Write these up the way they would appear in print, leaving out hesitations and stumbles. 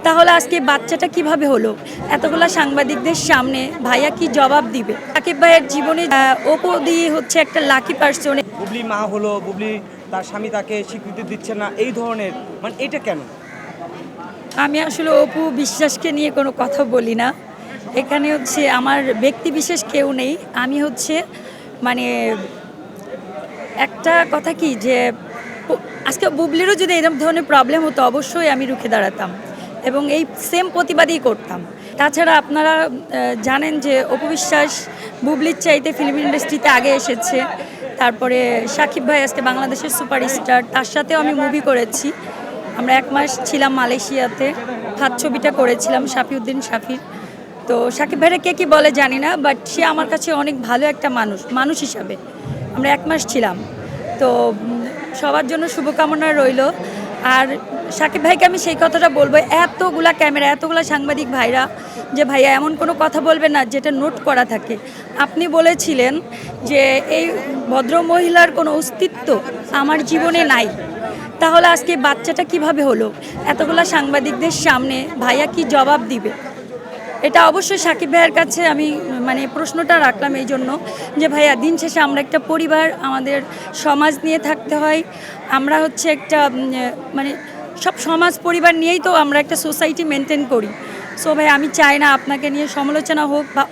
তাহলে আজকে বাচ্চাটা কিভাবে হলো? এতগুলা সাংবাদিকদের সামনে ভাইয়া কি জবাব দিবে? সাকিব ভাইয়ের জীবনে অপু দি হচ্ছে একটা লাকি পারসন। বুবলি মা হলো, বুবলি তার স্বামী তাকে স্বীকৃতি দিচ্ছে না, এই ধরনের মানে এটা কেন? আমি আসলে অপু বিশ্বাসকে নিয়ে কোনো কথা বলি না। এখানে হচ্ছে আমার ব্যক্তি বিশেষ কেউ নেই। আমি হচ্ছে মানে একটা কথা কি যে আজকে বুবলিরও যদি এরকম ধরনের প্রবলেম হতো অবশ্যই আমি রুখে দাঁড়াতাম এবং এই সেম প্রতিবাদই করতাম। তাছাড়া আপনারা জানেন যে অপু বিশ্বাস বুবলির চাইতে ফিল্ম ইন্ডাস্ট্রিতে আগে এসেছে। তারপরে সাকিব ভাই আজকে বাংলাদেশের সুপারস্টার, তার সাথেও আমি মুভি করেছি। আমরা 1 মাস ছিলাম মালয়েশিয়াতে, হাত ছবিটা করেছিলাম শাফিউদ্দিন শাফির। তো সাকিব ভাইরা কে কী বলে জানি না, বাট সে আমার কাছে অনেক ভালো একটা মানুষ হিসাবে। আমরা 1 মাস ছিলাম। তো সবার জন্য শুভকামনা রইল। আর সাকিব ভাইকে আমি সেই কথাটা বলবো, এতগুলা ক্যামেরা, এতগুলা সাংবাদিক ভাইরা, যে ভাইয়া এমন কোনো কথা বলবে না যেটা নোট করা থাকে। আপনি বলেছিলেন যে এই ভদ্র মহিলার কোনো অস্তিত্ব আমার জীবনে নাই। তাহলে আজকে বাচ্চাটা কিভাবে হলো? এতগুলা সাংবাদিকদের সামনে ভাইয়া কি জবাব দিবে? এটা অবশ্যই সাকিব ভাইয়ের কাছে আমি মানে প্রশ্নটা রাখলাম এই জন্য যে ভাইয়া দিন শেষে আমরা একটা পরিবার, আমাদের সমাজ নিয়ে থাকতে হয়। আমরা হচ্ছে একটা মানে সব সমাজ পরিবার নিয়েই তো আমরা একটা সোসাইটি মেনটেন করি। সো ভাই আমি চাই না আপনাকে নিয়ে সমালোচনা হোক বা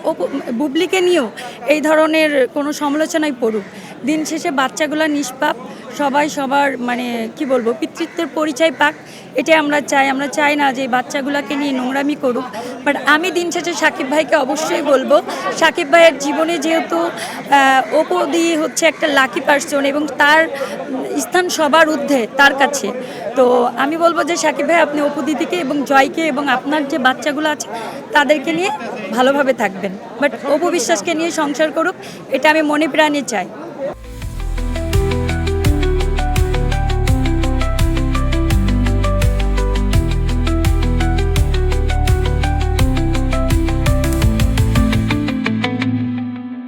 বুবলিকে নিয়েও এই ধরনের কোনো সমালোচনাই পড়ুক। দিন শেষে বাচ্চাগুলো নিষ্পাপ, সবাই সবার মানে কি বলবো পিতৃত্বের পরিচয় পাক, এটাই আমরা চাই। আমরা চাই না যে বাচ্চাগুলোকে নিয়ে নোংরামি করুক। বাট আমি দিন শেষে সাকিব ভাইকে অবশ্যই বলবো, সাকিব ভাইয়ের জীবনে যেহেতু অপু দি হচ্ছে একটা লাকি পারসন এবং তার স্থান সবার ঊর্ধ্বে তার কাছে। তো আমি বলবো যে সাকিব ভাই আপনি অপু দিদিকে এবং জয়কে এবং আপনার যে বাচ্চাগুলো আছে তাদেরকে নিয়ে ভালোভাবে থাকবেন, বাট অপু বিশ্বাসকে নিয়ে সংসার করুক, এটা আমি মনে প্রাণে চাই।